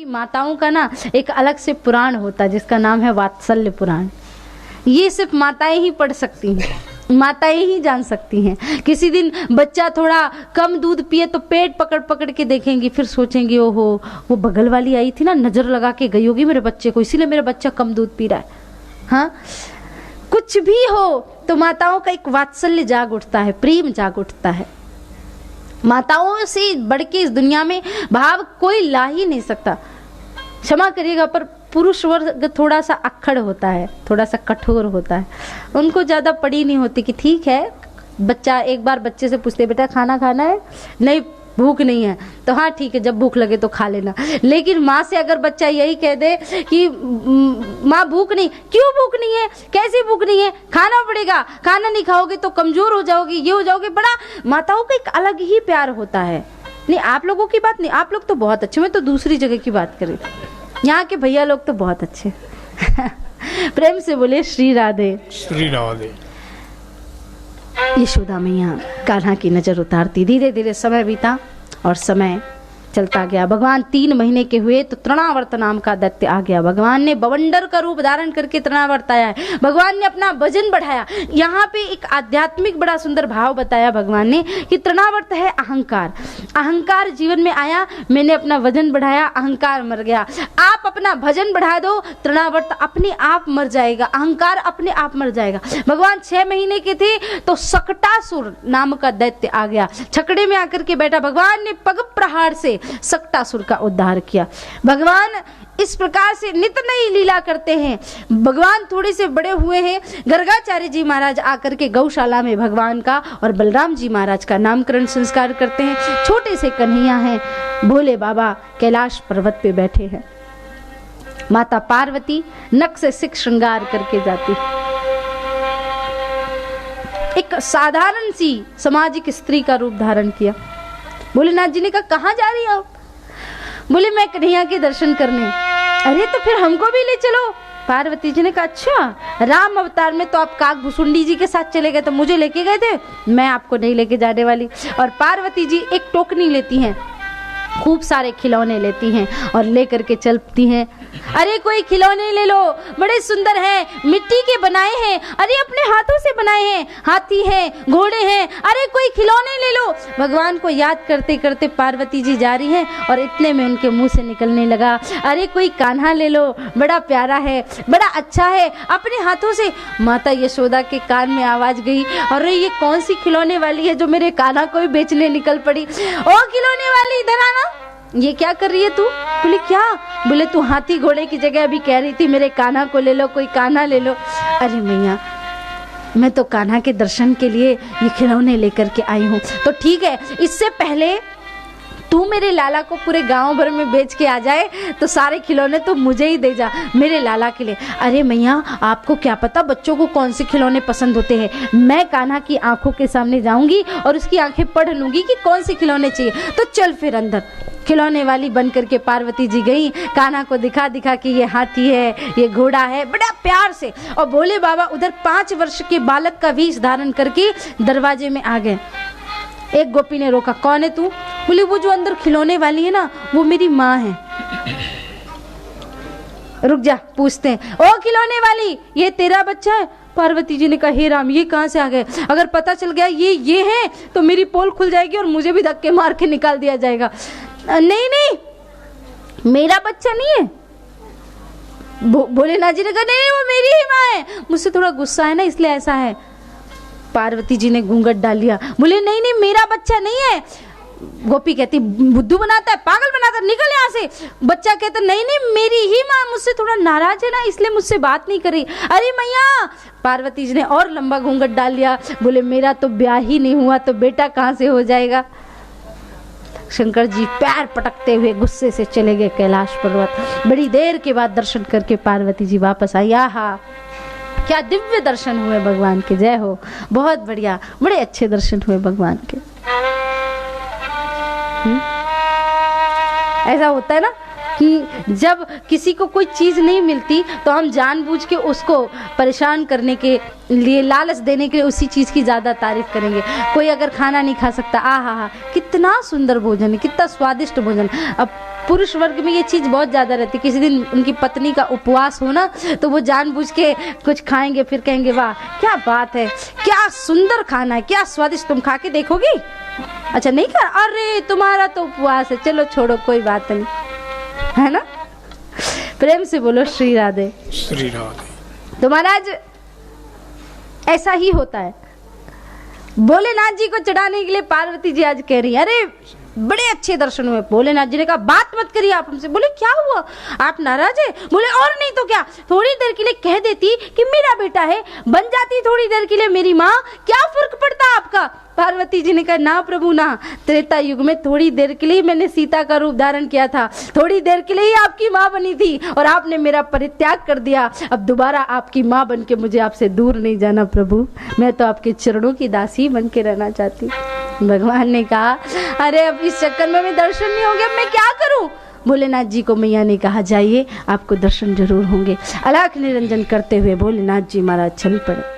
कि माताओं का ना एक अलग से पुराण होता है जिसका नाम है वात्सल्य पुराण। ये सिर्फ माताएं ही पढ़ सकती हैं, माताएं ही जान सकती हैं। किसी दिन बच्चा थोड़ा कम दूध पिए तो पेट पकड़ पकड़ के देखेंगी, फिर सोचेंगी ओहो वो बगल वाली आई थी ना, नजर लगा के गई होगी मेरे बच्चे को, इसीलिए मेरा बच्चा कम दूध पी रहा है। हाँ, कुछ भी हो तो माताओं का एक वात्सल्य जाग उठता है, प्रेम जाग उठता है। माताओं से बढ़ के इस दुनिया में भाव कोई ला ही नहीं सकता। क्षमा करिएगा पर पुरुष वर्ग थोड़ा सा अक्खड़ होता है, थोड़ा सा कठोर होता है। उनको ज़्यादा पड़ी नहीं होती कि ठीक है, बच्चा एक बार बच्चे से पूछते बेटा खाना खाना है, नहीं भूख नहीं है, तो हाँ ठीक है जब भूख लगे तो खा लेना। लेकिन माँ से अगर बच्चा यही कह दे कि माँ भूख नहीं, क्यों भूख नहीं है, कैसी भूख नहीं है, खाना पड़ेगा, खाना नहीं खाओगे तो कमजोर हो जाओगे, ये हो जाओगे, बड़ा माताओं का एक अलग ही प्यार होता है। नहीं आप लोगों की बात नहीं, आप लोग तो बहुत अच्छे, मैं तो दूसरी जगह की बात करी, यहाँ के भैया लोग तो बहुत अच्छे। प्रेम से बोले श्री राधे श्री राधे। यशोदा मैया कान्हा की नजर उतारती, धीरे धीरे समय बीता और समय चलता गया। भगवान 3 महीने के हुए तो तृणावर्त नाम का दैत्य आ गया। भगवान ने बवंडर का रूप धारण करके तृणावर्त आया है। भगवान ने अपना वजन बढ़ाया। यहाँ पे एक आध्यात्मिक बड़ा सुंदर भाव बताया भगवान ने कि तृणावर्त है अहंकार। अहंकार जीवन में आया, मैंने अपना वजन बढ़ाया, अहंकार मर गया। आप अपना भजन बढ़ा दो, तृणावर्त अपने आप मर जाएगा, अहंकार अपने आप मर जाएगा। भगवान 6 महीने के थे तो सकटासुर नाम का दैत्य आ गया, छकड़े में आकर के बैठा। भगवान ने पग प्रहार से सकटासुर का उद्धार किया। भगवान इस प्रकार से नित नई लीला करते हैं। भगवान थोड़े से बड़े हुए हैं, गर्गाचार्य जी महाराज आकर के गौशाला में भगवान का और बलराम जी महाराज का नामकरण संस्कार करते हैं। छोटे से कन्हैया हैं, भोले बाबा कैलाश पर्वत पे बैठे हैं। माता पार्वती नख से सिख श्रृंगार करके जाती, एक साधारण सी सामाजिक स्त्री का रूप धारण किया। भोलेनाथ जी ने कहा कहाँ जा रही हो आप? बोले मैं कन्हैया के दर्शन करने। अरे तो फिर हमको भी ले चलो। पार्वती जी ने कहा अच्छा, राम अवतार में तो आप काक भुसुंडी जी के साथ चले गए, तो मुझे लेके गए थे, मैं आपको नहीं लेके जाने वाली। और पार्वती जी एक टोकनी लेती हैं, खूब सारे खिलौने लेती हैं और लेकर के चलती हैं। अरे कोई खिलौने ले लो, बड़े सुंदर हैं, मिट्टी के बनाए हैं, अरे अपने हाथों से बनाए हैं, हाथी हैं, घोड़े हैं, अरे कोई खिलौने ले लो। भगवान को याद करते करते पार्वती जी जा रही हैं और इतने में उनके मुंह से निकलने लगा अरे कोई कान्हा ले लो, बड़ा प्यारा है, बड़ा अच्छा है, अपने हाथों से। माता यशोदा के कान में आवाज गई, अरे ये कौन सी खिलौने वाली है जो मेरे कान्हा को ही बेचने निकल पड़ी। ओ खिलौने वाली इधर आना, ये क्या कर रही है तू? बोले क्या? बोले तू हाथी घोड़े की जगह अभी कह रही थी मेरे कान्हा को ले लो, कोई कान्हा ले लो। अरे मैया मैं तो कान्हा के दर्शन के लिए ये खिलौने लेकर के आई हूँ। तो ठीक है, इससे पहले तू मेरे लाला को पूरे गांव भर में बेच के आ जाए तो सारे खिलौने तो मुझे ही दे जा मेरे लाला के लिए। अरे मैया आपको क्या पता बच्चों को कौन से खिलौने पसंद होते हैं। मैं कान्हा की आंखों के सामने जाऊंगी और उसकी आंखें पढ़ लूंगी कि कौन से खिलौने चाहिए। तो चल फिर अंदर। खिलौने वाली बन करके पार्वती जी गई, कान्हा को दिखा दिखा कि ये हाथी है, ये घोड़ा है, बड़ा प्यार से। और भोले बाबा उधर 5 वर्ष के बालक का वेश धारण करके दरवाजे में आ गए। एक गोपी ने रोका, कौन है तू? बोले वो जो अंदर खिलौने वाली है ना, वो मेरी माँ है। रुक जा, पूछते हैं। ओ खिलौने वाली, ये तेरा बच्चा है? पार्वती जी ने कहा हे राम, ये कहाँ से आ गए? अगर पता चल गया ये है तो मेरी पोल खुल जाएगी और मुझे भी धक्के मार के निकाल दिया जाएगा। नहीं नहीं मेरा बच्चा नहीं है। भोलेनाथ जी ने कहा नहीं वो मेरी ही माँ है, मुझसे थोड़ा गुस्सा है ना इसलिए ऐसा है। पार्वती जी ने घूंघट डाल लिया, बोले नहीं नहीं मेरा बच्चा नहीं है। गोपी कहती बुद्धू बनाता है, पागल बनाता है, निकल यहाँ से। बच्चा कहता नहीं नहीं मेरी ही माँ मुझसे थोड़ा नाराज है ना इसलिए मुझसे बात नहीं करी। अरे मैया, पार्वती जी ने और लंबा घूंघट डाल लिया, बोले मेरा तो ब्याह ही नहीं हुआ तो बेटा कहाँ से हो जाएगा। शंकर जी पैर पटकते हुए गुस्से से चले गए कैलाश पर्वत। बड़ी देर के बाद दर्शन करके पार्वती जी वापस आई। आहा क्या दिव्य दर्शन हुए भगवान के, जय हो। बहुत बढ़िया, बड़े अच्छे दर्शन हुए भगवान के। ऐसा होता है ना कि जब किसी को कोई चीज नहीं मिलती तो हम जानबूझ के उसको परेशान करने के लिए, लालच देने के लिए उसी चीज की ज्यादा तारीफ करेंगे। कोई अगर खाना नहीं खा सकता, आ हा कितना सुंदर भोजन है, कितना स्वादिष्ट भोजन। अब पुरुष वर्ग में ये चीज बहुत ज्यादा रहती है। किसी दिन उनकी पत्नी का उपवास हो ना, तो वो जानबूझ के कुछ खाएंगे, फिर कहेंगे वाह क्या बात है, क्या सुंदर खाना है, क्या स्वादिष्ट, तुम खा के देखोगी? अच्छा नहीं खा? अरे तुम्हारा तो उपवास है, चलो छोड़ो कोई बात नहीं, है ना। प्रेम से बोलो श्री राधे। श्री राधे। तो महाराज ऐसा ही होता है। भोलेनाथ जी को चढ़ाने के लिए पार्वती जी आज कह रही है, अरे बड़े अच्छे दर्शन हुए। भोलेनाथ जी ने कहा बात मत करिए आप हमसे। बोले क्या हुआ, आप नाराज है? बोले और नहीं तो क्या, थोड़ी देर के लिए कह देती कि मेरा बेटा है, बन जाती थोड़ी देर के लिए मेरी माँ, क्या फर्क पड़ता आपका? पार्वती जी ने कहा ना प्रभु ना, त्रेता युग में थोड़ी देर के लिए मैंने सीता का रूप धारण किया था, थोड़ी देर के लिए ही आपकी माँ बनी थी और आपने मेरा परित्याग कर दिया। अब दोबारा आपकी माँ बन के मुझे आपसे दूर नहीं जाना प्रभु, मैं तो आपके चरणों की दासी बन के रहना चाहती। भगवान ने कहा अरे अब इस चक्कर में मैं दर्शन नहीं होंगे, अब मैं क्या करूं? भोलेनाथ जी को मैया ने कहा जाइए आपको दर्शन जरूर होंगे। अलख निरंजन करते हुए भोलेनाथ जी महाराज चल पड़े।